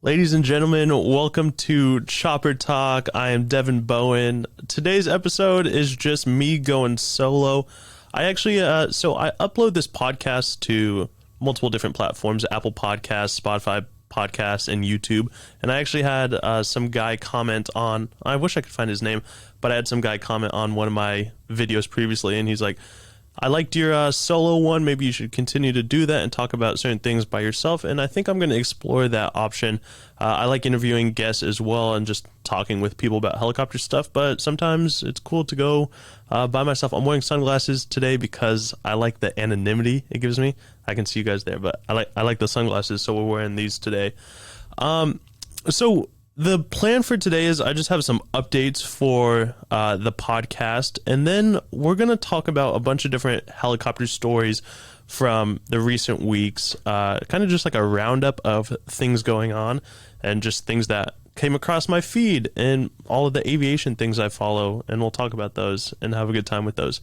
Ladies and gentlemen, welcome to Chopper Talk. I am Devin Bowen. Today's episode is just me going solo. I actually, I upload this podcast to multiple different platforms, Apple Podcasts, Spotify Podcasts, and YouTube. And I actually had some guy comment on, I wish I could find his name, but I had some guy comment on one of my videos previously, and he's like, I liked your solo one. Maybe you should continue to do that and talk about certain things by yourself. And I think I'm going to explore that option. I like interviewing guests as well and just talking with people about helicopter stuff. But sometimes it's cool to go by myself. I'm wearing sunglasses today because I like the anonymity it gives me. I can see you guys there, but I like the sunglasses, so we're wearing these today. So the plan for today is I just have some updates for the podcast, and then we're going to talk about a bunch of different helicopter stories from the recent weeks, kind of just like a roundup of things going on and just things that came across my feed and all of the aviation things I follow, and we'll talk about those and have a good time with those.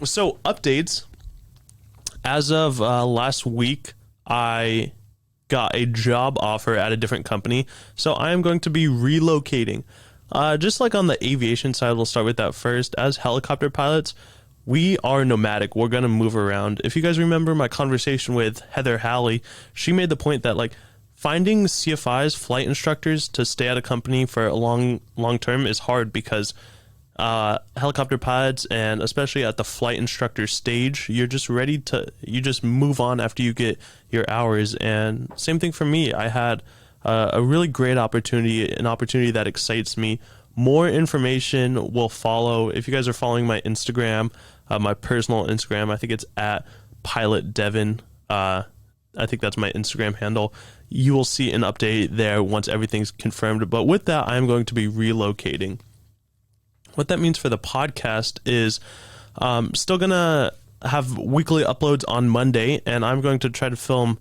So updates. As of last week, I got a job offer at a different company, so I am going to be relocating. Just like on the aviation side, we'll start with that first. As helicopter pilots, we are nomadic. We're going to move around. If you guys remember my conversation with Heather Halley, she made the point that like finding CFIs, flight instructors, to stay at a company for a long term is hard because helicopter pilots, and especially at the flight instructor stage, you just move on after you get your hours. And same thing for me. I had a really great opportunity, an opportunity that excites me. More information will follow. If you guys are following my Instagram, my personal Instagram, I think it's at Pilot Devin. I think that's my Instagram handle. You will see an update there once everything's confirmed. But with that, I'm going to be relocating. What that means for the podcast is still going to have weekly uploads on Monday, and I'm going to try to film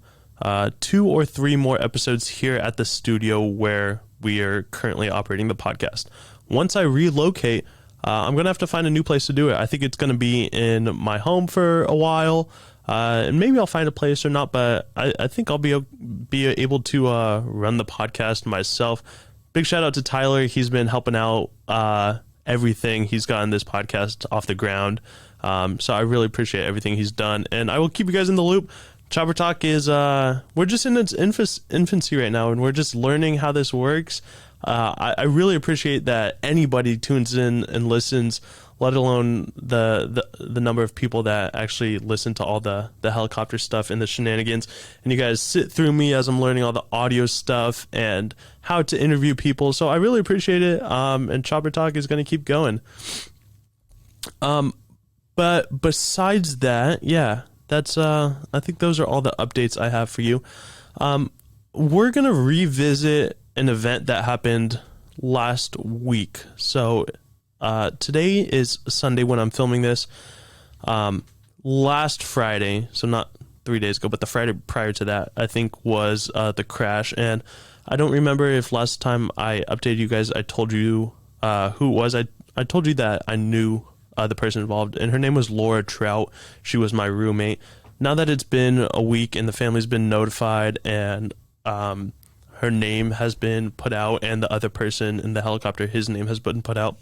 2 or 3 more episodes here at the studio where we are currently operating the podcast. Once I relocate, I'm going to have to find a new place to do it. I think it's going to be in my home for a while, and maybe I'll find a place or not, but I think I'll be able to run the podcast myself. Big shout out to Tyler. He's been helping out everything. He's gotten this podcast off the ground. So I really appreciate everything he's done, and I will keep you guys in the loop. Chopper Talk is, we're just in its infancy right now, and we're just learning how this works. I really appreciate that anybody tunes in and listens, let alone the number of people that actually listen to all the helicopter stuff and the shenanigans. And you guys sit through me as I'm learning all the audio stuff and how to interview people. So I really appreciate it. And Chopper Talk is going to keep going. But besides that, yeah, that's, I think those are all the updates I have for you. We're going to revisit an event that happened last week. So, today is Sunday when I'm filming this. Last Friday, so not 3 days ago, but the Friday prior to that, I think was the crash. And I don't remember if last time I updated you guys, I told you who it was. I told you that I knew the person involved, and her name was Laura Trout. She was my roommate. Now that it's been a week and the family's been notified, and her name has been put out, and the other person in the helicopter, his name has been put out.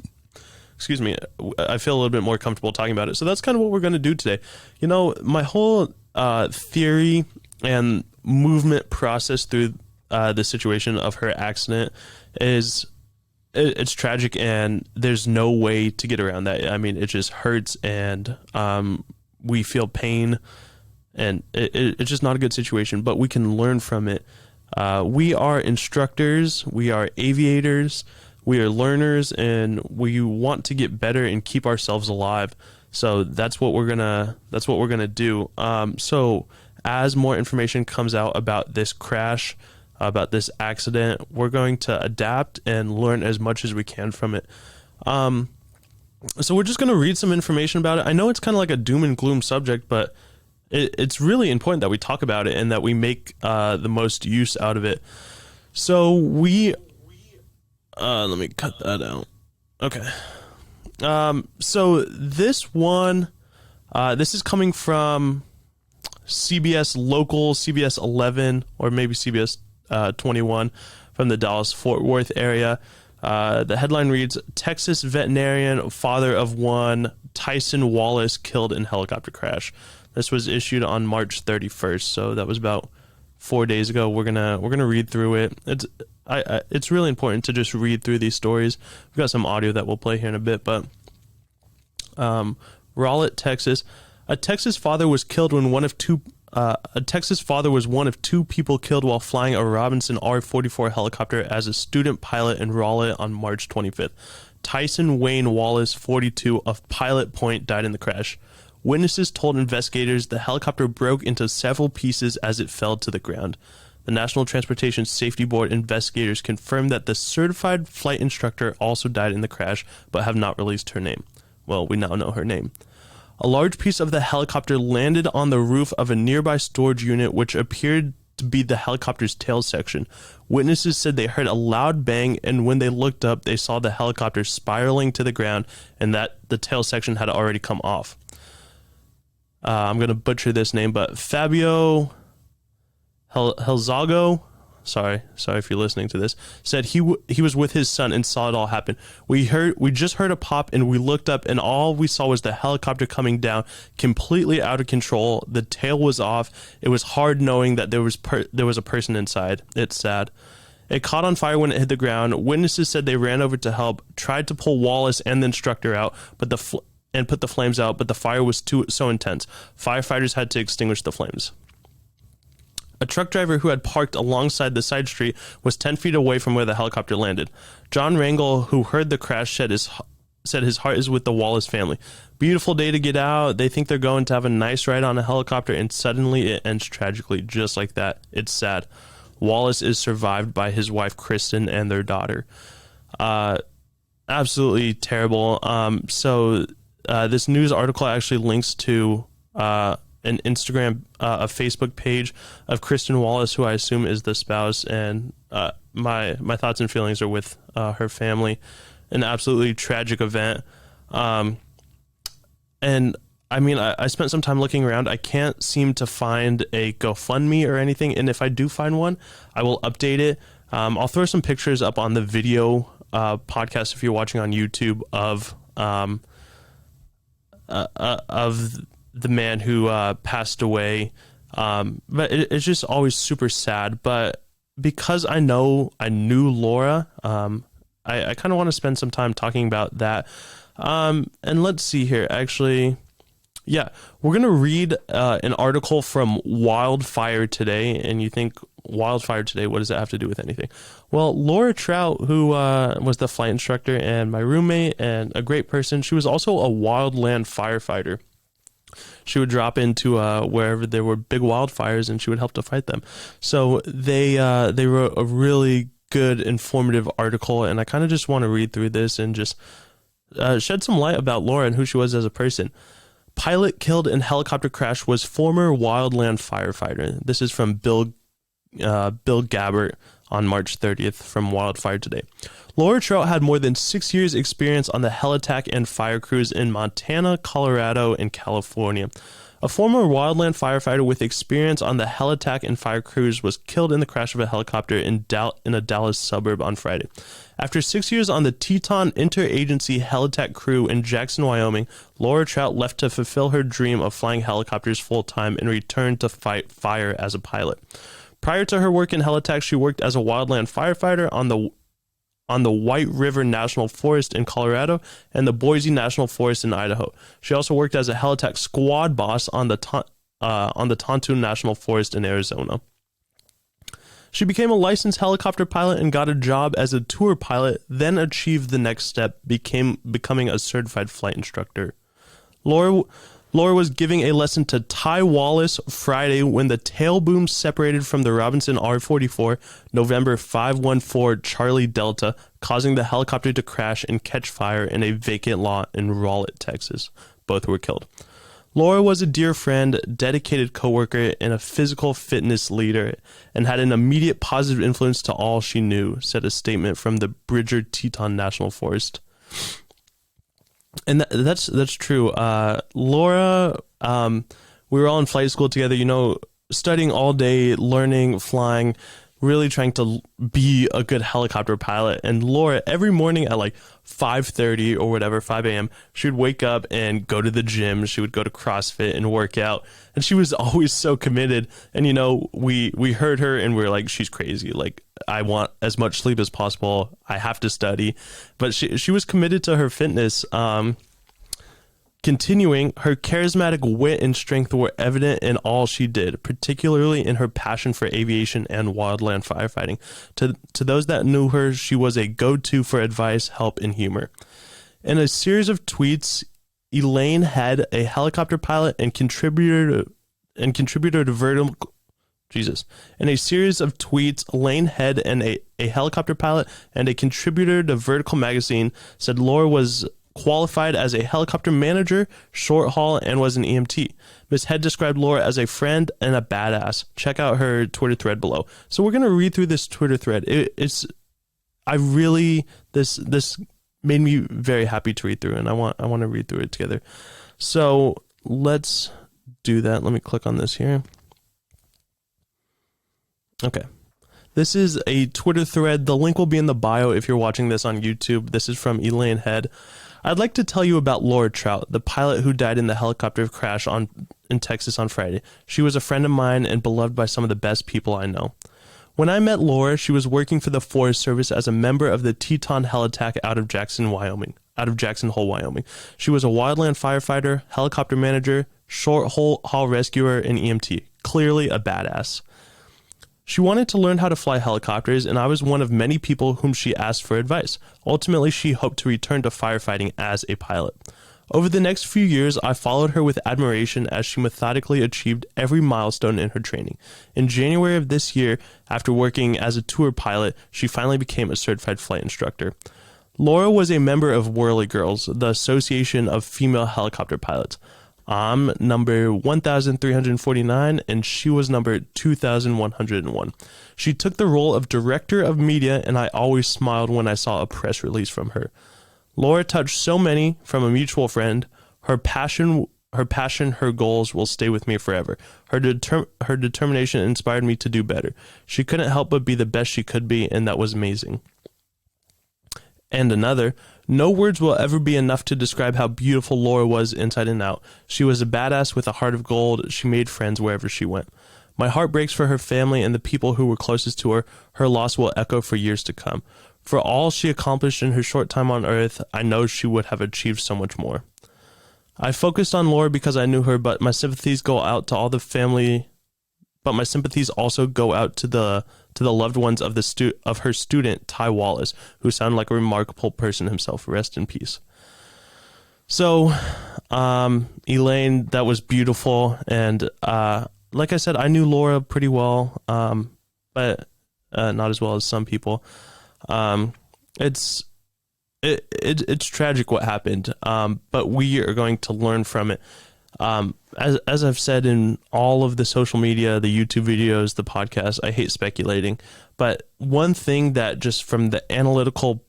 Excuse me, I feel a little bit more comfortable talking about it. So that's kind of what we're going to do today. You know, my whole theory and movement process through the situation of her accident is, it's tragic, and there's no way to get around that. I mean, it just hurts, and we feel pain, and it's just not a good situation, but we can learn from it. We are instructors, we are aviators, we are learners, and we want to get better and keep ourselves alive. So that's what we're gonna do. So as more information comes out about this crash, about this accident, we're going to adapt and learn as much as we can from it. So we're just going to read some information about it. I know it's kind of like a doom and gloom subject, but it's really important that we talk about it and that we make the most use out of it. So let me cut that out. Okay. So this one, this is coming from CBS Local, CBS 11, or maybe CBS 21 from the Dallas-Fort Worth area. The headline reads, Texas veterinarian, father of one, Tyson Wallace killed in helicopter crash. This was issued on March 31st, so that was about 4 days ago. We're gonna read through it. It's really important to just read through these stories. We've got some audio that we'll play here in a bit, but Rowlett, Texas. A Texas father was one of two people killed while flying a Robinson R-44 helicopter as a student pilot in Rowlett on March 25th. Tyson Wayne Wallace, 42, of Pilot Point, died in the crash. Witnesses told investigators the helicopter broke into several pieces as it fell to the ground. The National Transportation Safety Board investigators confirmed that the certified flight instructor also died in the crash, but have not released her name. Well, we now know her name. A large piece of the helicopter landed on the roof of a nearby storage unit, which appeared to be the helicopter's tail section. Witnesses said they heard a loud bang, and when they looked up, they saw the helicopter spiraling to the ground and that the tail section had already come off. I'm going to butcher this name, but Fabio Helzago, sorry if you're listening to this, said he was with his son and saw it all happen. We just heard a pop and we looked up and all we saw was the helicopter coming down completely out of control. The tail was off. It was hard knowing that there was a person inside. It's sad. It caught on fire when it hit the ground. Witnesses said they ran over to help, tried to pull Wallace and the instructor out, but put the flames out, but the fire was so intense. Firefighters had to extinguish the flames. A truck driver who had parked alongside the side street was 10 feet away from where the helicopter landed. John Rangel, who heard the crash, said his heart is with the Wallace family. Beautiful day to get out. They think they're going to have a nice ride on a helicopter, and suddenly it ends tragically, just like that. It's sad. Wallace is survived by his wife, Kristen, and their daughter. Absolutely terrible. So this news article actually links to an Instagram, a Facebook page of Kristen Wallace, who I assume is the spouse, and my thoughts and feelings are with her family. An absolutely tragic event. And I mean, I spent some time looking around. I can't seem to find a GoFundMe or anything, and if I do find one, I will update it. I'll throw some pictures up on the video podcast if you're watching on YouTube of the man who passed away. But it's just always super sad. But because I knew Laura, I kind of want to spend some time talking about that. And let's see here. Actually, yeah, we're going to read an article from Wildfire Today. And you think, Wildfire Today, what does that have to do with anything? Well, Laura Trout, who was the flight instructor and my roommate and a great person, she was also a wildland firefighter. She would drop into wherever there were big wildfires, and she would help to fight them. So they wrote a really good, informative article, and I kind of just want to read through this and just shed some light about Laura and who she was as a person. Pilot killed in helicopter crash was former wildland firefighter. This is from Bill Gabbert on March 30th from Wildfire Today. Laura Trout had more than 6 years experience on the helitack and fire crews in Montana, Colorado, and California. A former wildland firefighter with experience on the helitack and fire crews was killed in the crash of a helicopter in a Dallas suburb on Friday. After 6 years on the Teton Interagency Helitack crew in Jackson, Wyoming, Laura Trout left to fulfill her dream of flying helicopters full-time and returned to fight fire as a pilot. Prior to her work in helitack, she worked as a wildland firefighter on the White River National Forest in Colorado and the Boise National Forest in Idaho. She also worked as a helitack squad boss on the Tontoon National Forest in Arizona. She became a licensed helicopter pilot and got a job as a tour pilot, then achieved the next step, becoming a certified flight instructor. Laura was giving a lesson to Ty Wallace Friday when the tail boom separated from the Robinson R-44, November 514 Charlie Delta, causing the helicopter to crash and catch fire in a vacant lot in Rowlett, Texas. Both were killed. Laura was a dear friend, dedicated coworker, and a physical fitness leader, and had an immediate positive influence to all she knew, said a statement from the Bridger Teton National Forest. And that's true. Laura, we were all in flight school together, studying all day, learning, flying. really trying to be a good helicopter pilot. And Laura, every morning at like 5:30 or whatever, 5 a.m., she would wake up and go to the gym. She would go to CrossFit and work out. And she was always so committed. And, you know, we heard her and we were like, she's crazy. Like, I want as much sleep as possible. I have to study. But she was committed to her fitness. Continuing, her charismatic wit and strength were evident in all she did, particularly in her passion for aviation and wildland firefighting. To those that knew her, she was a go-to for advice, help, and humor. In a series of tweets, Elaine Head, a helicopter pilot and contributor to Vertical. Jesus. In a series of tweets, Elaine Head, and a helicopter pilot and a contributor to Vertical magazine, said Laura was qualified as a helicopter manager, short haul, and was an EMT. Miss Head described Laura as a friend and a badass. Check out her Twitter thread below. So we're going to read through this Twitter thread. This made me very happy to read through, and I want to read through it together. So let's do that. Let me click on this here. Okay. This is a Twitter thread. The link will be in the bio if you're watching this on YouTube. This is from Elaine Head. I'd like to tell you about Laura Trout, the pilot who died in the helicopter crash in Texas on Friday. She was a friend of mine and beloved by some of the best people I know. When I met Laura, she was working for the Forest Service as a member of the Teton Hell Attack out of Jackson Hole, Wyoming. She was a wildland firefighter, helicopter manager, short haul rescuer, and EMT. Clearly a badass. She wanted to learn how to fly helicopters, and I was one of many people whom she asked for advice. Ultimately, she hoped to return to firefighting as a pilot. Over the next few years, I followed her with admiration as she methodically achieved every milestone in her training. In January of this year, after working as a tour pilot, she finally became a certified flight instructor. Laura was a member of Whirly Girls, the Association of Female Helicopter Pilots. I'm number 1,349, and she was number 2,101. She took the role of director of media, and I always smiled when I saw a press release from her. Laura touched so many from a mutual friend. Her passion, her goals will stay with me forever. Her determination inspired me to do better. She couldn't help but be the best she could be, and that was amazing. And another, no words will ever be enough to describe how beautiful Laura was inside and out. She was a badass with a heart of gold. She made friends wherever she went. My heart breaks for her family and the people who were closest to her. Her loss will echo for years to come. For all she accomplished in her short time on Earth, I know she would have achieved so much more. I focused on Laura because I knew her, but my sympathies go out to all the family. But my sympathies also go out to the loved ones of her student, Ty Wallace, who sounded like a remarkable person himself. Rest in peace. So, Elaine, that was beautiful. And like I said, I knew Laura pretty well, but not as well as some people. It's tragic what happened, but we are going to learn from it. As I've said in all of the social media, the YouTube videos, the podcast, I hate speculating, but one thing that just from the analytical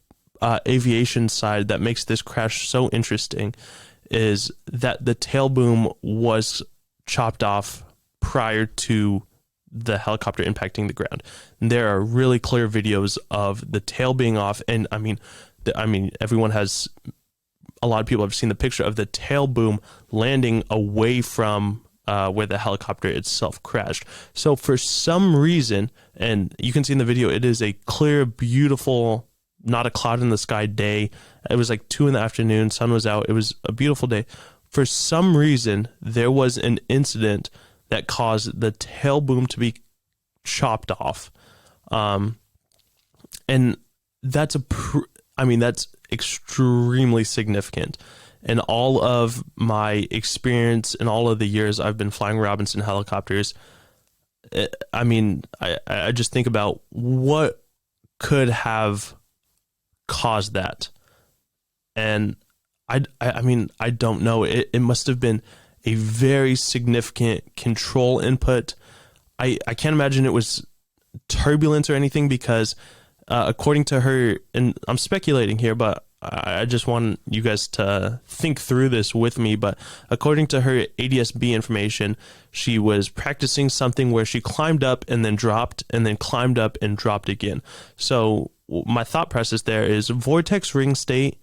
aviation side that makes this crash so interesting is that the tail boom was chopped off prior to the helicopter impacting the ground. And there are really clear videos of the tail being off, and I mean, everyone has. A lot of people have seen the picture of the tail boom landing away from where the helicopter itself crashed. So for some reason, and you can see in the video, it is a clear, beautiful, not a cloud in the sky day. It was like 2 p.m, sun was out. It was a beautiful day. For some reason, there was an incident that caused the tail boom to be chopped off. And that's that's extremely significant. In all of my experience in all of the years I've been flying Robinson helicopters, I just think about what could have caused that. And I don't know. It must have been a very significant control input. I can't imagine it was turbulence or anything because according to her, and I'm speculating here, but I just want you guys to think through this with me, but according to her ADSB information, she was practicing something where she climbed up and then dropped and then climbed up and dropped again. So my thought process there is vortex ring state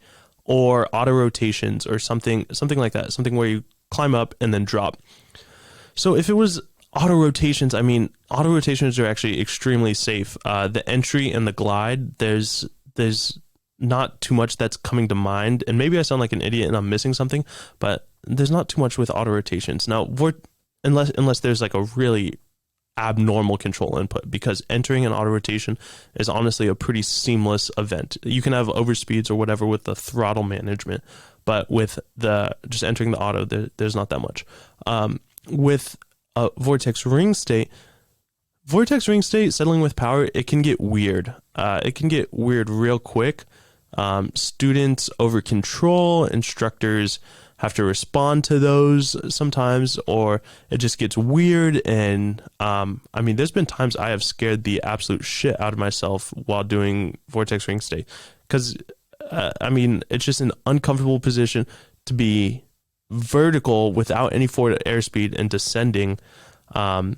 or auto rotations or something like that, something where you climb up and then drop. So if it was auto rotations, I mean, auto rotations are actually extremely safe. The entry and the glide, there's not too much that's coming to mind, and maybe I sound like an idiot and I'm missing something, but there's not too much with auto rotations. Now, unless there's like a really abnormal control input, because entering an auto rotation is honestly a pretty seamless event. You can have overspeeds or whatever with the throttle management, but with the just entering the auto, there's not that much. With a vortex ring state settling with power, it can get weird. It can get weird real quick. Students over control, instructors have to respond to those sometimes, or it just gets weird. And I mean, there's been times I have scared the absolute shit out of myself while doing vortex ring state, because I mean, it's just an uncomfortable position to be vertical without any forward airspeed and descending. And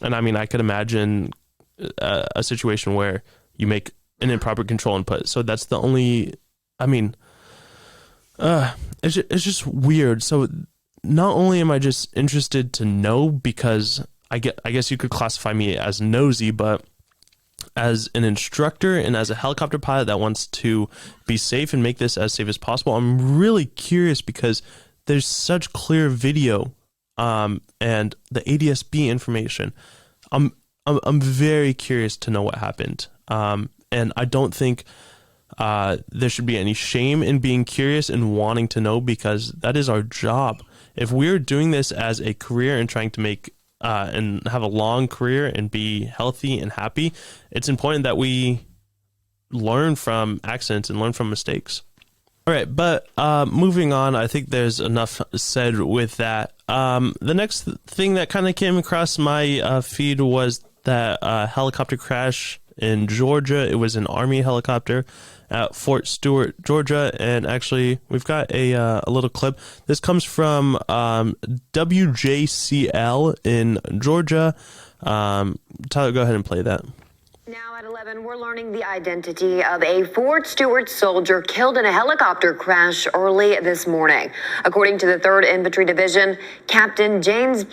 I mean, I could imagine a situation where you make an improper control input. So that's the only, I mean, it's just weird. So not only am I just interested to know, because I guess you could classify me as nosy, but as an instructor and as a helicopter pilot that wants to be safe and make this as safe as possible, I'm really curious because there's such clear video and the ADSB information. I'm very curious to know what happened. And I don't think there should be any shame in being curious and wanting to know, because that is our job. If we're doing this as a career and trying to make and have a long career and be healthy and happy, it's important that we learn from accidents and learn from mistakes. All right, but moving on, I think there's enough said with that. The next thing that kind of came across my feed was that helicopter crash in Georgia. It was an Army helicopter at Fort Stewart, Georgia, and actually we've got a little clip. This comes from WJCL in Georgia. Tyler, go ahead and play that. Now at 11, we're learning the identity of a Fort Stewart soldier killed in a helicopter crash early this morning. According to the 3rd Infantry Division, Captain James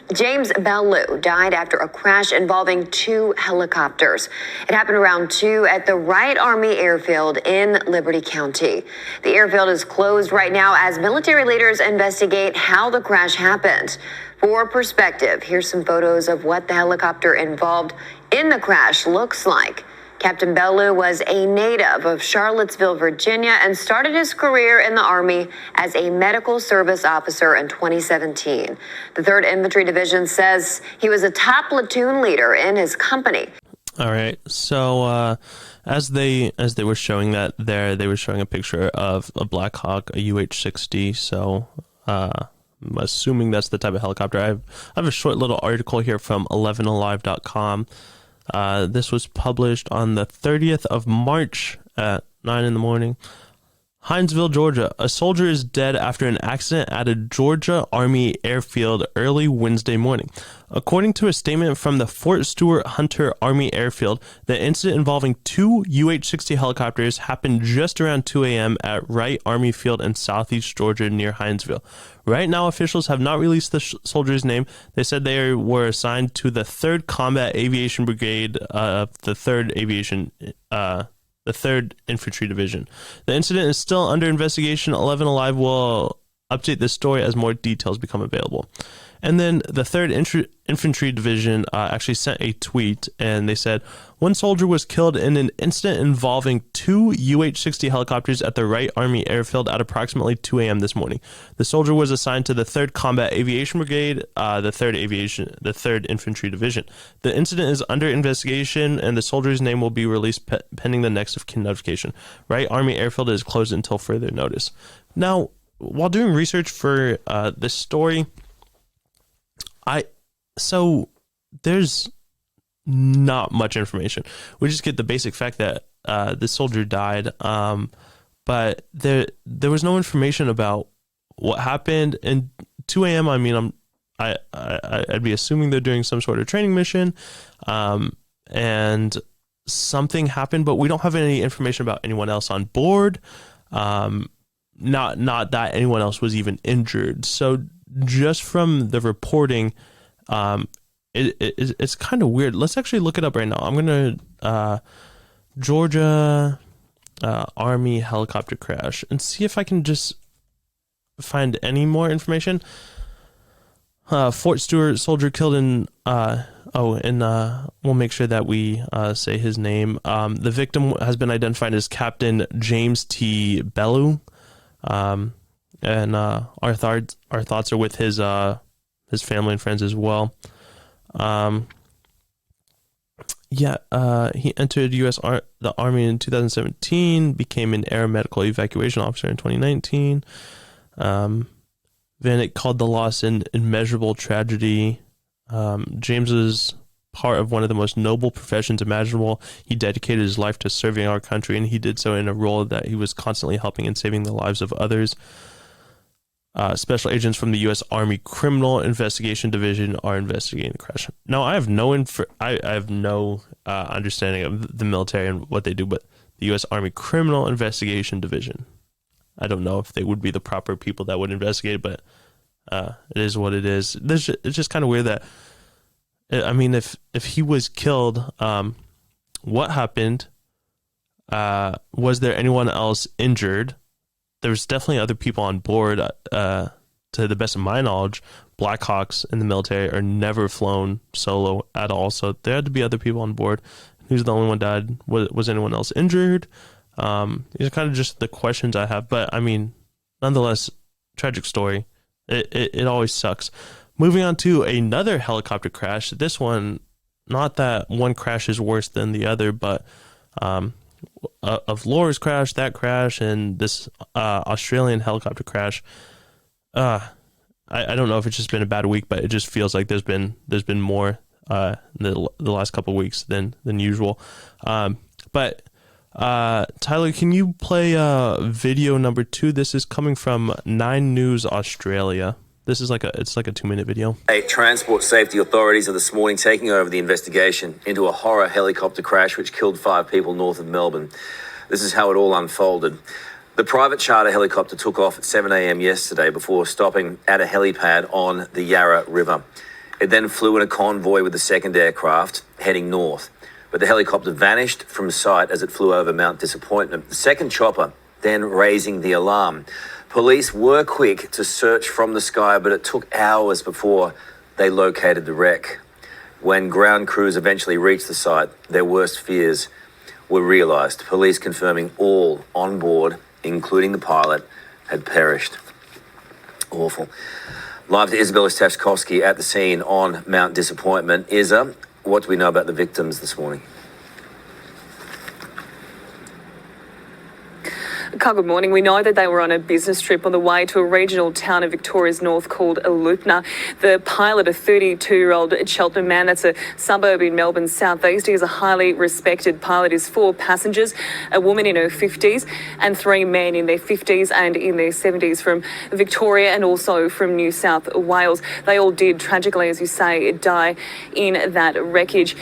Bellew died after a crash involving 2 helicopters. It happened around 2 at the Wright Army Airfield in Liberty County. The airfield is closed right now as military leaders investigate how the crash happened. For perspective, here's some photos of what the helicopter involved in the crash looks like. Captain Bellew was a native of Charlottesville, Virginia, and started his career in the Army as a medical service officer in 2017. The 3rd Infantry Division says he was a top platoon leader in his company. All right, so as they were showing that there, they were showing a picture of a Black Hawk, a UH-60, so I'm assuming that's the type of helicopter. I have a short little article here from 11alive.com. This was published on the 30th of March at 9 in the morning. Hinesville, Georgia. A soldier is dead after an accident at a Georgia Army airfield early Wednesday morning. According to a statement from the Fort Stewart Hunter Army Airfield, the incident involving 2 UH-60 helicopters happened just around 2 a.m. at Wright Army Field in southeast Georgia near Hinesville. Right now, officials have not released the soldier's name. They said they were assigned to the 3rd Combat Aviation Brigade of the 3rd Infantry Division. The incident is still under investigation. 11 Alive will update this story as more details become available. And then the 3rd Infantry Division actually sent a tweet, and they said, one soldier was killed in an incident involving 2 UH-60 helicopters at the Wright Army Airfield at approximately 2 a.m. this morning. The soldier was assigned to the 3rd Combat Aviation Brigade, the 3rd Infantry Division. The incident is under investigation, and the soldier's name will be released pending the next of kin notification. Wright Army Airfield is closed until further notice. Now, while doing research for this story, so there's not much information. We just get the basic fact that the soldier died. but there was no information about what happened. And 2 a.m. I mean, I'd be assuming they're doing some sort of training mission, and something happened, but we don't have any information about anyone else on board. Not that anyone else was even injured. So just from the reporting, it's kind of weird. Let's actually look it up right now. I'm gonna Georgia Army helicopter crash and see if I can just find any more information. Fort Stewart soldier killed in we'll make sure that we say his name. The victim has been identified as Captain James T. Bellew, and our thoughts are with his family and friends as well. He entered the Army in 2017, became an air medical evacuation officer in 2019. Vanek called the loss an immeasurable tragedy. James was part of one of the most noble professions imaginable. He dedicated his life to serving our country, and he did so in a role that he was constantly helping and saving the lives of others. Special agents from the U.S. Army Criminal Investigation Division are investigating the crash. Now, I have no understanding of the military and what they do, but the U.S. Army Criminal Investigation Division. I don't know if they would be the proper people that would investigate, but it is what it is. It's just kind of weird that, I mean, if he was killed, what happened? Was there anyone else injured? There's definitely other people on board. To the best of my knowledge, Blackhawks in the military are never flown solo at all. So there had to be other people on board. Who's the only one died? Was anyone else injured? These are kind of just the questions I have. But I mean, nonetheless, tragic story. It always sucks. Moving on to another helicopter crash. This one, not that one crash is worse than the other, but of Laura's crash, that crash, and this Australian helicopter crash. I don't know if it's just been a bad week, but it just feels like there's been more in the last couple of weeks than usual. But Tyler, can you play video number 2? This is coming from 9 News Australia. This is like a 2-minute video. Transport safety authorities are this morning taking over the investigation into a horror helicopter crash which killed 5 people north of Melbourne. This is how it all unfolded. The private charter helicopter took off at 7 a.m. yesterday before stopping at a helipad on the Yarra River. It then flew in a convoy with the second aircraft heading north. But the helicopter vanished from sight as it flew over Mount Disappointment. The second chopper then raising the alarm. Police were quick to search from the sky, but it took hours before they located the wreck. When ground crews eventually reached the site, their worst fears were realised. Police confirming all on board, including the pilot, had perished. Awful. Live to Isabella Stashkovsky at the scene on Mount Disappointment. Isa, what do we know about the victims this morning? Carl, good morning. We know that they were on a business trip on the way to a regional town in Victoria's north called Alupna. The pilot, a 32-year-old Cheltenham man, that's a suburb in Melbourne's southeast. He is a highly respected pilot. His 4 passengers, a woman in her 50s and 3 men in their 50s and in their 70s from Victoria and also from New South Wales. They all did, tragically, as you say, die in that wreckage.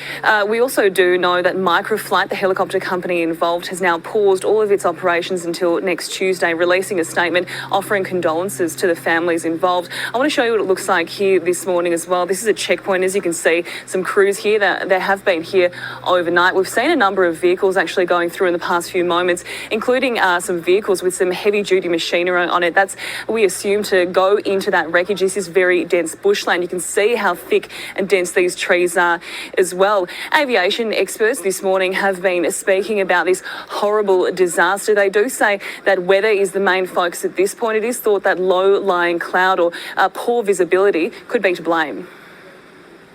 We also do know that Microflight, the helicopter company involved, has now paused all of its operations until next Tuesday, releasing a statement offering condolences to the families involved. I want to show you what it looks like here this morning as well. This is a checkpoint. As you can see, some crews here that have been here overnight. We've seen a number of vehicles actually going through in the past few moments, including some vehicles with some heavy-duty machinery on it. That's, we assume, to go into that wreckage. This is very dense bushland. You can see how thick and dense these trees are as well. Aviation experts this morning have been speaking about this horrible disaster. They do say that weather is the main focus at this point. It is thought that low-lying cloud or poor visibility could be to blame.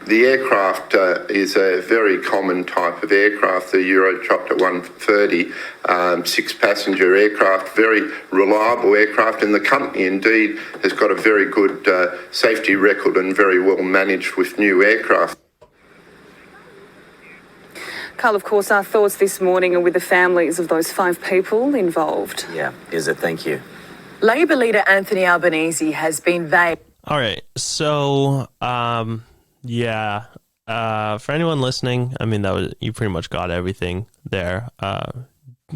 The aircraft is a very common type of aircraft, the Eurocopter 130, 6-passenger aircraft, very reliable aircraft, and the company indeed has got a very good safety record and very well managed with new aircraft. Carl, of course, our thoughts this morning are with the families of those 5 people involved. Yeah, is it? Thank you. Labor leader Anthony Albanese has been vague. All right. So, for anyone listening, I mean, you pretty much got everything there.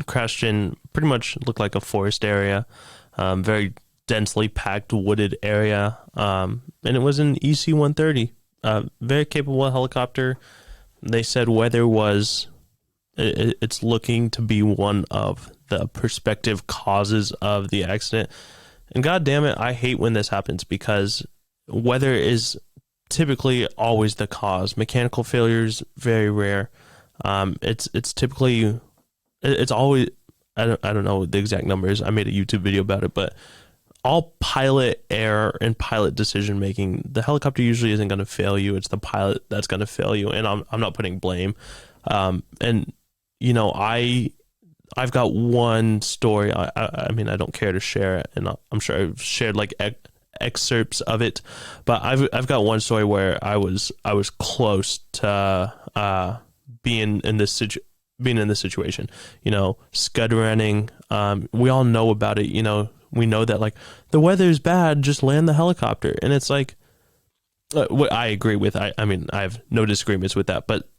Crashed in pretty much looked like a forest area, very densely packed wooded area. And it was an EC-130, very capable helicopter. They said weather it's looking to be one of the prospective causes of the accident. And God damn it, I hate when this happens because weather is typically always the cause. Mechanical failures, very rare. It's typically, it's always, I don't know the exact numbers. I made a YouTube video about it, but all pilot error and pilot decision making, the helicopter usually isn't going to fail you. It's the pilot that's going to fail you. And I'm not putting blame. And you know, I've got one story. I mean, I don't care to share it, and I'm sure I've shared like excerpts of it, but I've got one story where I was close to being in this situation. You know, scud running. We all know about it. You know, we know that like the weather's bad, just land the helicopter, and it's like what I agree with. I mean, I have no disagreements with that, but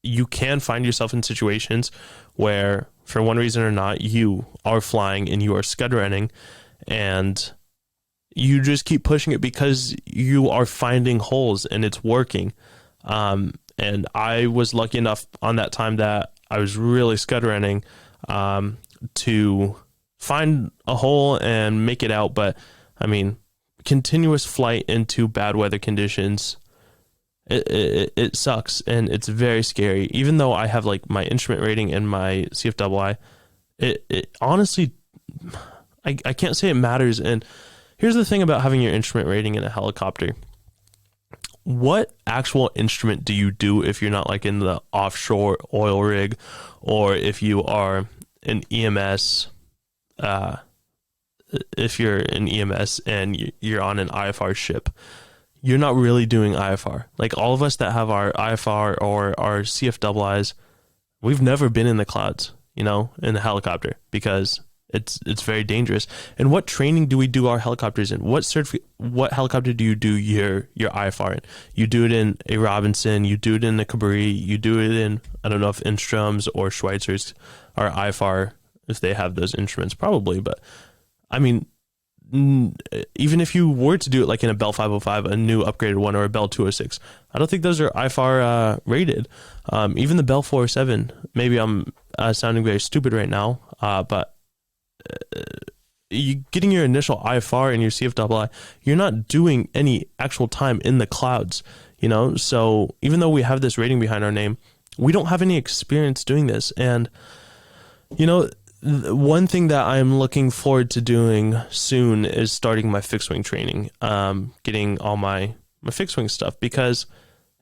you can find yourself in situations where, for one reason or not, you are flying and you are scud running, and you just keep pushing it because you are finding holes and it's working. And I was lucky enough on that time that I was really scud running to find a hole and make it out. But I mean, continuous flight into bad weather conditions, it sucks and it's very scary. Even though I have like my instrument rating and my CFII, it honestly, I can't say it matters. And here's the thing about having your instrument rating in a helicopter. What actual instrument do you do if you're not like in the offshore oil rig, or if you are an EMS, if you're an EMS and you're on an IFR ship? You're not really doing IFR. Like all of us that have our IFR or our CFIIs, we've never been in the clouds, you know, in the helicopter, because it's very dangerous. And what training do we do our helicopters in? What helicopter do you do your IFR in? You do it in a Robinson, you do it in a Cabri, you do it in, I don't know if Instroms or Schweitzers are IFR, if they have those instruments, probably. But I mean, even if you were to do it like in a Bell 505, a new upgraded one, or a Bell 206, I don't think those are IFR rated. Even the Bell 407, maybe I'm sounding very stupid right now, but you getting your initial IFR and your CFII, you're not doing any actual time in the clouds, you know? So even though we have this rating behind our name, we don't have any experience doing this. And, you know, one thing that I'm looking forward to doing soon is starting my fixed wing training, getting all my fixed wing stuff, because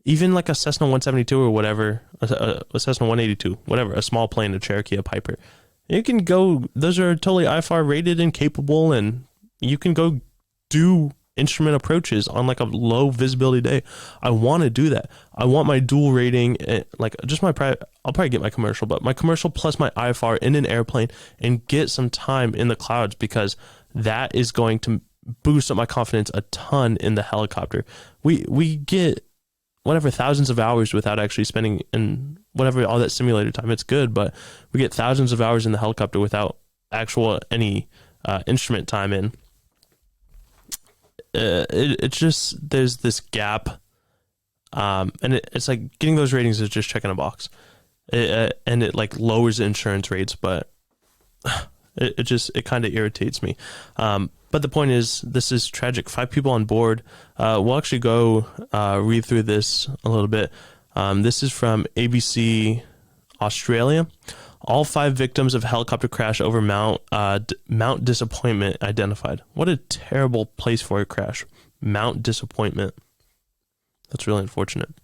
even like a Cessna 172 or whatever, a Cessna 182, whatever, a small plane, a Cherokee, a Piper, you can go, those are totally IFR rated and capable, and you can go do instrument approaches on like a low visibility day. I want to do that. I want my dual rating, like just my private, I'll probably get my commercial, but my commercial plus my IFR in an airplane, and get some time in the clouds, because that is going to boost up my confidence a ton in the helicopter. We get whatever thousands of hours without actually spending in whatever all that simulator time. It's good, but we get thousands of hours in the helicopter without actual any instrument time in. It's just, there's this gap, and it's like getting those ratings is just checking a box, and it like lowers the insurance rates, but it kind of irritates me. But the point is, this is tragic. 5 people on board. We'll actually go read through this a little bit. This is from ABC Australia. All 5 victims of helicopter crash over Mount Disappointment identified. What a terrible place for a crash. Mount Disappointment. That's really unfortunate.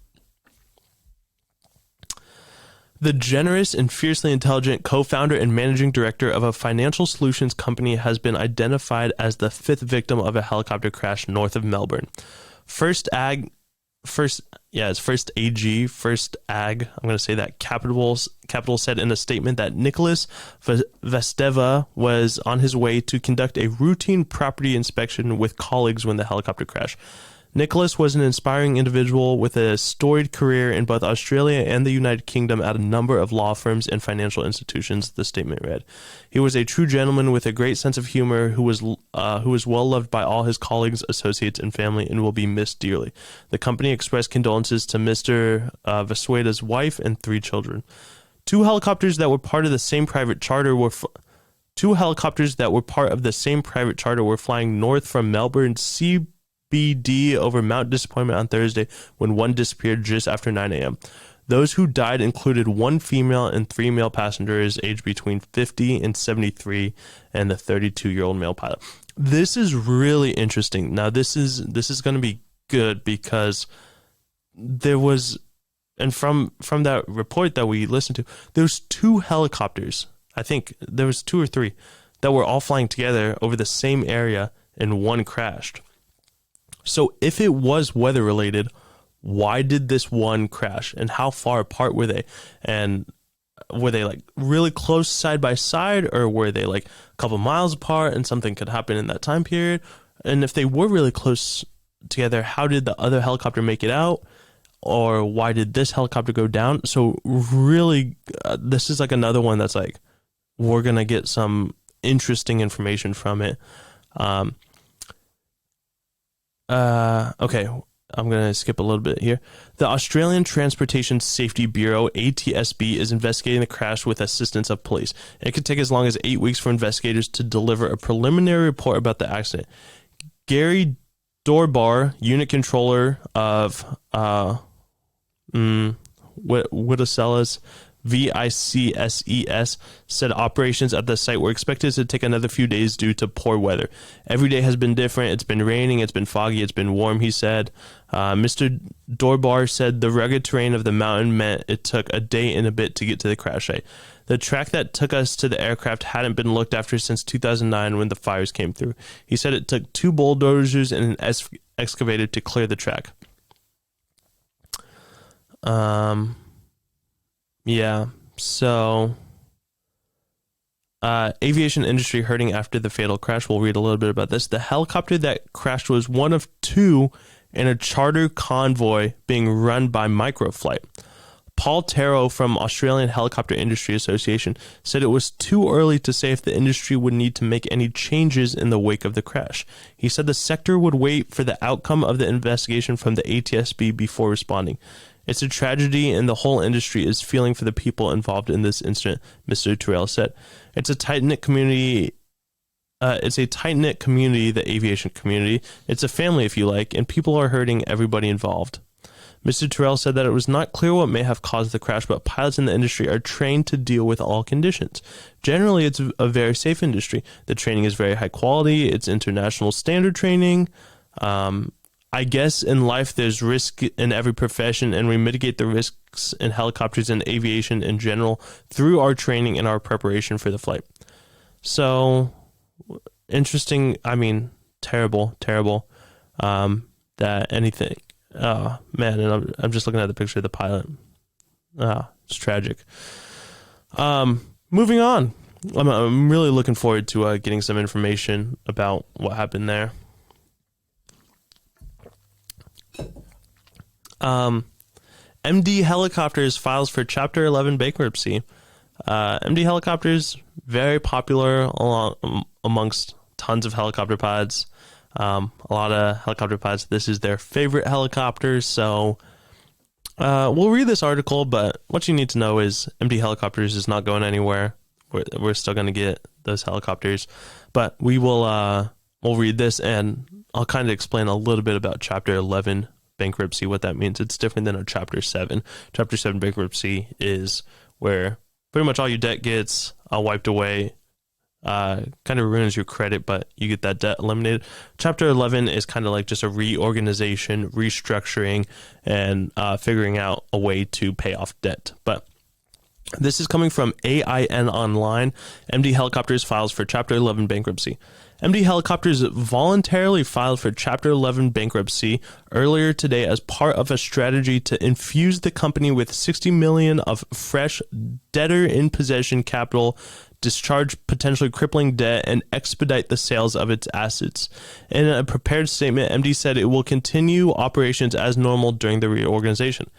The generous and fiercely intelligent co-founder and managing director of a financial solutions company has been identified as the 5th victim of a helicopter crash north of Melbourne. First Ag first AG, first AG. I'm going to say that Capital said in a statement that Nicholas Vesteva was on his way to conduct a routine property inspection with colleagues when the helicopter crashed. Nicholas was an inspiring individual with a storied career in both Australia and the United Kingdom at a number of law firms and financial institutions, the statement read. He was a true gentleman with a great sense of humor who was well loved by all his colleagues, associates, and family and will be missed dearly. The company expressed condolences to Mr. Vasueda's wife and 3 children. Two helicopters that were part of the same private charter were flying north from Melbourne CBD over Mount Disappointment on Thursday when one disappeared just after 9 a.m. Those who died included 1 female and 3 male passengers aged between 50 and 73 and the 32-year-old male pilot. This is really interesting. Now, this is going to be good because there was, and from that report that we listened to, there's 2 helicopters. I think there was 2 or 3 that were all flying together over the same area and one crashed. So if it was weather related, why did this one crash and how far apart were they? And were they like really close side by side, or were they like a couple miles apart and something could happen in that time period? And if they were really close together, how did the other helicopter make it out? Or why did this helicopter go down? So really, this is like another one that's like, we're going to get some interesting information from it. Okay, I'm going to skip a little bit here. The Australian Transportation Safety Bureau, ATSB, is investigating the crash with assistance of police. It could take as long as 8 weeks for investigators to deliver a preliminary report about the accident. Gary Dorbar, unit controller of Whittlesellers VICSES, said operations at the site were expected to take another few days due to poor weather. Every day has been different. It's been raining, it's been foggy, it's been warm, he said. Mr. Dorbar said the rugged terrain of the mountain meant it took a day and a bit to get to the crash site. The track that took us to the aircraft hadn't been looked after since 2009 when the fires came through. He said it took 2 bulldozers and an excavator to clear the track. Yeah, so aviation industry hurting after the fatal crash. We'll read a little bit about this. The helicopter that crashed was one of 2 in a charter convoy being run by Microflight. Paul Tarrow from Australian Helicopter Industry Association said it was too early to say if the industry would need to make any changes in the wake of the crash. He said the sector would wait for the outcome of the investigation from the ATSB before responding. It's a tragedy and the whole industry is feeling for the people involved in this incident, Mr. Terrell said. It's a tight-knit community, the aviation community. It's a family, if you like, and people are hurting everybody involved. Mr. Terrell said that it was not clear what may have caused the crash, but pilots in the industry are trained to deal with all conditions. Generally, it's a very safe industry. The training is very high quality. It's international standard training. I guess in life there's risk in every profession, and we mitigate the risks in helicopters and aviation in general through our training and our preparation for the flight. So, interesting. I mean, terrible. That anything. Oh, man, and I'm just looking at the picture of the pilot. It's tragic. Moving on. I'm really looking forward to getting some information about what happened there. MD Helicopters files for Chapter 11 bankruptcy. MD Helicopters, very popular amongst tons of helicopter pods. A lot of helicopter pods, this is their favorite helicopter. So we'll read this article, but what you need to know is MD Helicopters is not going anywhere. We're still going to get those helicopters, but we'll read this and I'll kind of explain a little bit about Chapter 11 bankruptcy, what that means. It's different than a Chapter 7. Chapter 7 bankruptcy is where pretty much all your debt gets wiped away. Kind of ruins your credit, but you get that debt eliminated. Chapter 11 is kind of like just a reorganization, restructuring, and figuring out a way to pay off debt. But This is coming from AIN Online. MD Helicopters files for Chapter 11 bankruptcy. MD Helicopters voluntarily filed for Chapter 11 bankruptcy earlier today as part of a strategy to infuse the company with $60 million of fresh debtor-in-possession capital, discharge potentially crippling debt, and expedite the sales of its assets. In a prepared statement, MD said it will continue operations as normal during the reorganization.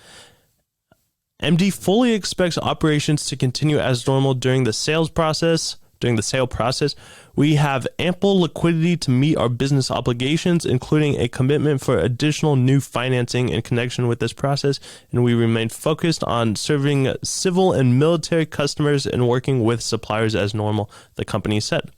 MD fully expects operations to continue as normal during the sale process. We have ample liquidity to meet our business obligations, including a commitment for additional new financing in connection with this process, and we remain focused on serving civil and military customers and working with suppliers as normal, the company said.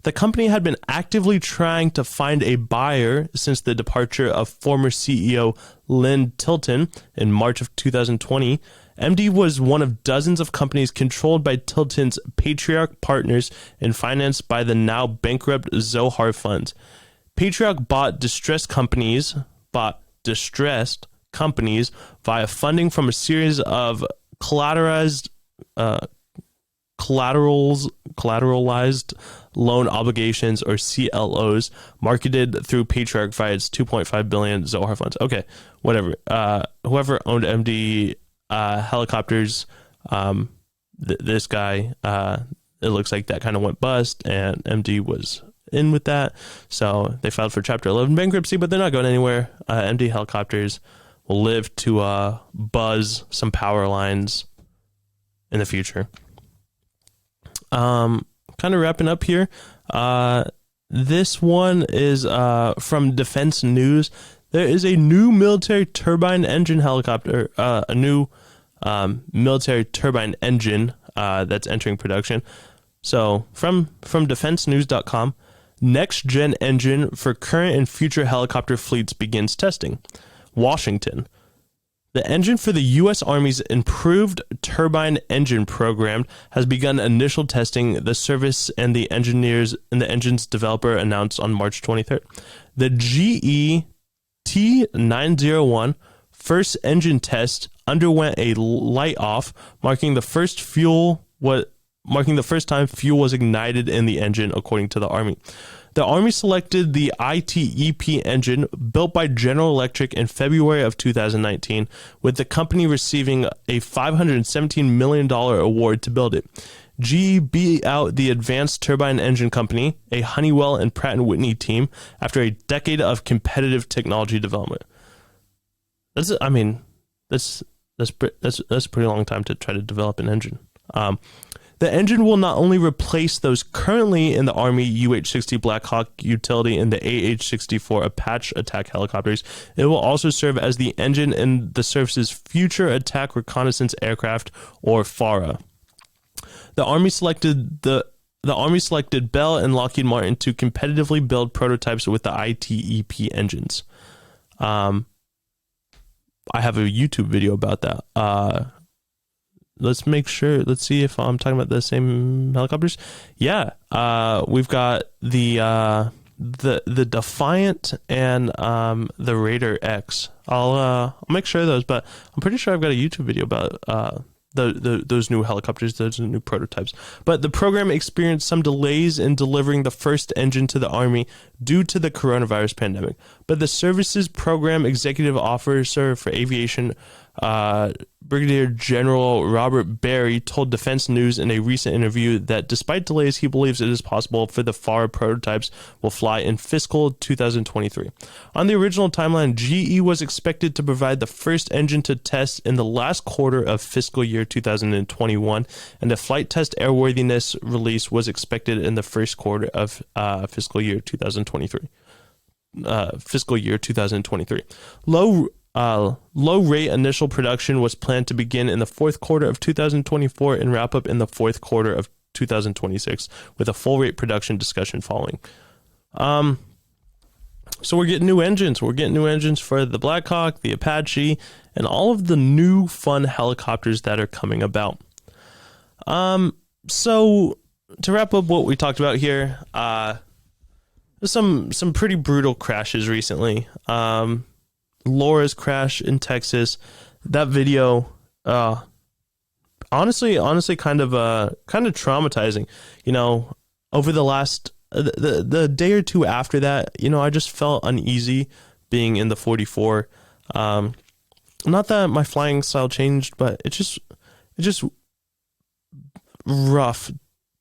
The company had been actively trying to find a buyer since the departure of former CEO Lynn Tilton in March of 2020. MD was one of dozens of companies controlled by Tilton's Patriarch partners and financed by the now bankrupt Zohar funds. Patriarch bought distressed companies via funding from a series of collateralized loan obligations, or CLOs, marketed through Patriarch via its $2.5 billion Zohar funds. Okay, whatever. Whoever owned MD Helicopters, this guy, it looks like that kind of went bust, and MD was in with that, so they filed for Chapter 11 bankruptcy, but they're not going anywhere. MD Helicopters will live to buzz some power lines in the future. Kind of wrapping up here. This one is from Defense News. There is a new military turbine engine helicopter, a new military turbine engine that's entering production. So from defensenews.com, next gen engine for current and future helicopter fleets begins testing. Washington. The engine for the U.S. Army's improved turbine engine program has begun initial testing, the service and the engineers and the engine's developer announced on March 23rd. The GE T901 first engine test underwent a light off, marking the first time fuel was ignited in the engine, according to the Army. The Army selected the ITEP engine built by General Electric in February of 2019, with the company receiving a $517 million award to build it. GE beat out the Advanced Turbine Engine Company, a Honeywell and Pratt & Whitney team, after a decade of competitive technology development. That's a pretty long time to try to develop an engine. The engine will not only replace those currently in the Army UH-60 Black Hawk utility and the AH-64 Apache attack helicopters, it will also serve as the engine in the service's Future Attack Reconnaissance Aircraft, or FARA. The Army selected Bell and Lockheed Martin to competitively build prototypes with the ITEP engines. I have a YouTube video about that. Let's see if I'm talking about the same helicopters. Yeah. We've got the Defiant and the Raider X. I'll make sure of those, but I'm pretty sure I've got a YouTube video about those new helicopters, those new prototypes. But the program experienced some delays in delivering the first engine to the Army due to the coronavirus pandemic. But the service's program executive officer for aviation, Brigadier General Robert Barry, told Defense News in a recent interview that despite delays, he believes it is possible for the FARA prototypes will fly in fiscal 2023. On the original timeline, GE was expected to provide the first engine to test in the last quarter of fiscal year 2021, and the flight test airworthiness release was expected in the first quarter of fiscal year 2023. Low rate initial production was planned to begin in the fourth quarter of 2024 and wrap up in the fourth quarter of 2026, with a full rate production discussion following. So we're getting new engines. We're getting new engines for the Black Hawk, the Apache, and all of the new fun helicopters that are coming about. So to wrap up what we talked about here, some pretty brutal crashes recently. Laura's crash in Texas, that video, honestly kind of traumatizing. Over the last the day or two after that, I just felt uneasy being in the 44. Not that my flying style changed, but it's just rough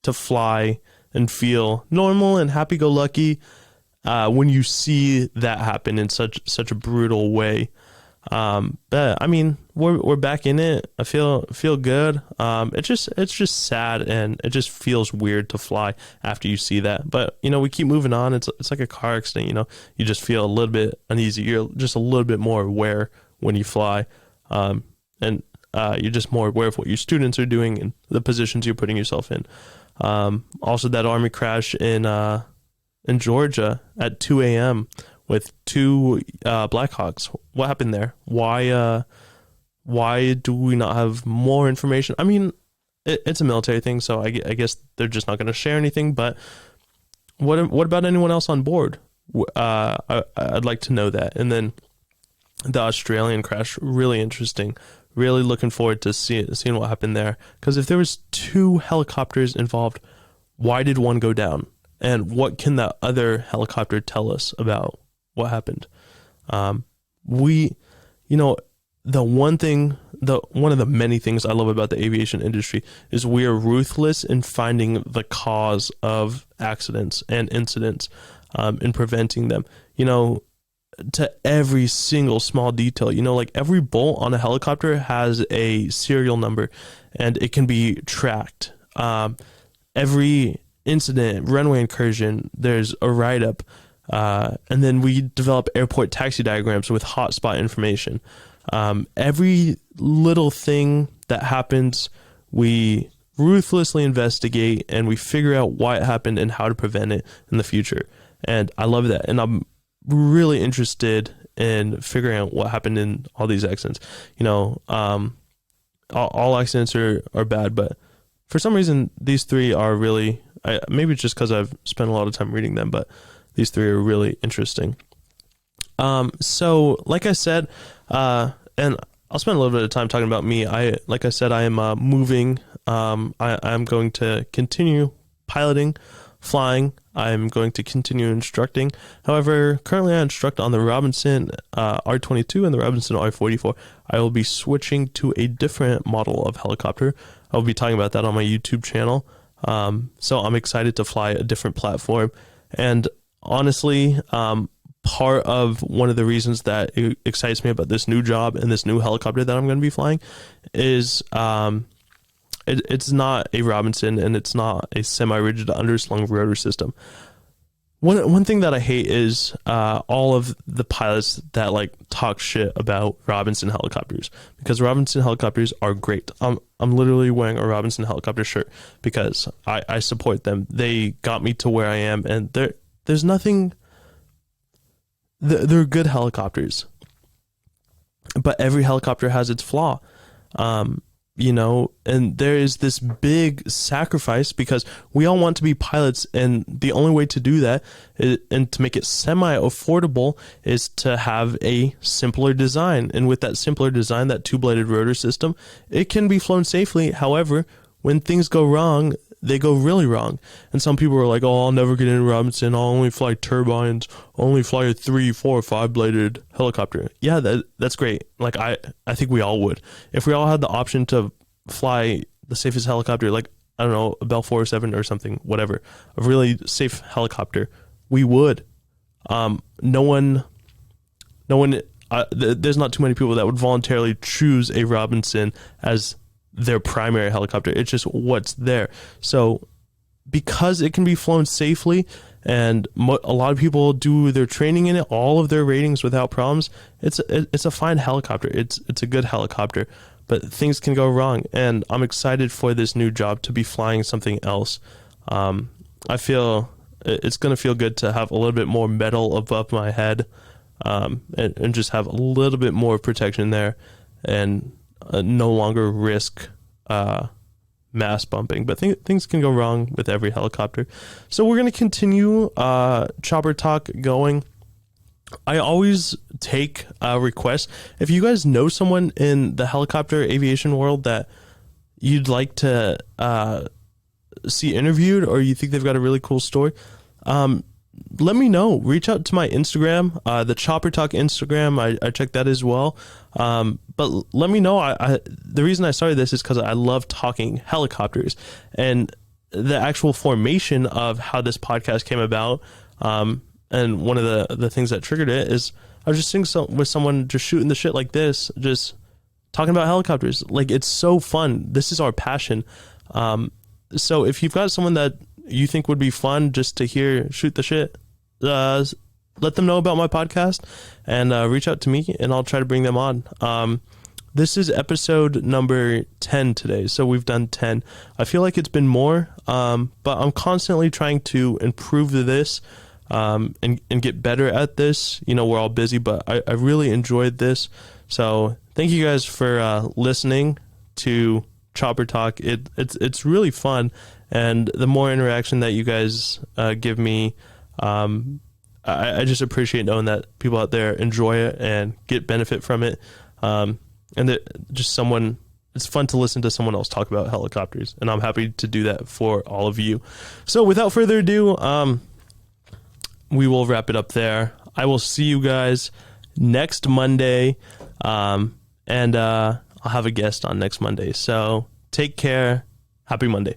to fly and feel normal and happy-go-lucky when you see that happen in such a brutal way. But I mean, we're back in it. I feel good. It's just sad, and it just feels weird to fly after you see that. But we keep moving on. It's like a car accident. You just feel a little bit uneasy. You're just a little bit more aware when you fly, and you're just more aware of what your students are doing and the positions you're putting yourself in. Also, that Army crash in Georgia at 2 a.m. with two Blackhawks. What happened there? Why do we not have more information? I mean, it's a military thing, so I guess they're just not going to share anything. But what about anyone else on board? I'd like to know that. And then the Australian crash, really interesting. Really looking forward to seeing what happened there. Because if there was two helicopters involved, why did one go down? And what can that other helicopter tell us about what happened? The one of the many things I love about the aviation industry is we are ruthless in finding the cause of accidents and incidents, and preventing them, to every single small detail. Like every bolt on a helicopter has a serial number and it can be tracked. Every incident, runway incursion, there's a write-up. And then we develop airport taxi diagrams with hotspot information. Every little thing that happens, we ruthlessly investigate and we figure out why it happened and how to prevent it in the future. And I love that. And I'm really interested in figuring out what happened in all these accidents. All accidents are bad, but for some reason, these three are really, maybe it's just because I've spent a lot of time reading them, but these three are really interesting. So like I said, and I'll spend a little bit of time talking about me. Like I said, I am moving. I'm going to continue piloting, flying. I'm going to continue instructing. However, currently I instruct on the Robinson R22 and the Robinson R44. I will be switching to a different model of helicopter. I will be talking about that on my YouTube channel. So I'm excited to fly a different platform. And honestly, part of one of the reasons that it excites me about this new job and this new helicopter that I'm going to be flying is it's not a Robinson and it's not a semi-rigid underslung rotor system. One thing that I hate is all of the pilots that talk shit about Robinson helicopters, because Robinson helicopters are great. I'm literally wearing a Robinson helicopter shirt because I support them. They got me to where I am, and there's nothing. They're good helicopters, but every helicopter has its flaw. And there is this big sacrifice because we all want to be pilots, and the only way to do that and to make it semi-affordable is to have a simpler design. And with that simpler design, that two-bladed rotor system, it can be flown safely. However, when things go wrong, they go really wrong. And some people are like, oh, I'll never get into Robinson. I'll only fly turbines. I'll only fly a 3, 4, or 5-bladed helicopter. Yeah, that's great. I think we all would. If we all had the option to fly the safest helicopter, I don't know, a Bell 407 or something, whatever, a really safe helicopter, we would. No one, there's not too many people that would voluntarily choose a Robinson as their primary helicopter. It's just what's there. So because it can be flown safely and a lot of people do their training in it, all of their ratings without problems, it's a fine helicopter. It's a good helicopter, but things can go wrong. And I'm excited for this new job to be flying something else. I feel it's going to feel good to have a little bit more metal above my head, and just have a little bit more protection there, and no longer risk mass bumping. But things can go wrong with every helicopter. So we're going to continue chopper talk going. I always take requests. If you guys know someone in the helicopter aviation world that you'd like to see interviewed, or you think they've got a really cool story, let me know. Reach out to my Instagram, the Chopper Talk Instagram. I checked that as well. But let me know. The reason I started this is because I love talking helicopters, and the actual formation of how this podcast came about. And one of the things that triggered it is I was just sitting with someone just shooting the shit like this, just talking about helicopters. Like, it's so fun. This is our passion. So if you've got someone that you think would be fun just to hear shoot the shit, let them know about my podcast and reach out to me, and I'll try to bring them on. This is episode number 10 today, so we've done 10. I feel like it's been more, but I'm constantly trying to improve this and get better at this. You know, we're all busy, but I really enjoyed this. So thank you guys for listening to Chopper Talk. It's really fun, and the more interaction that you guys give me, I just appreciate knowing that people out there enjoy it and get benefit from it. And that just it's fun to listen to someone else talk about helicopters, and I'm happy to do that for all of you. So without further ado, we will wrap it up there. I will see you guys next Monday, and I'll have a guest on next Monday. So take care. Happy Monday.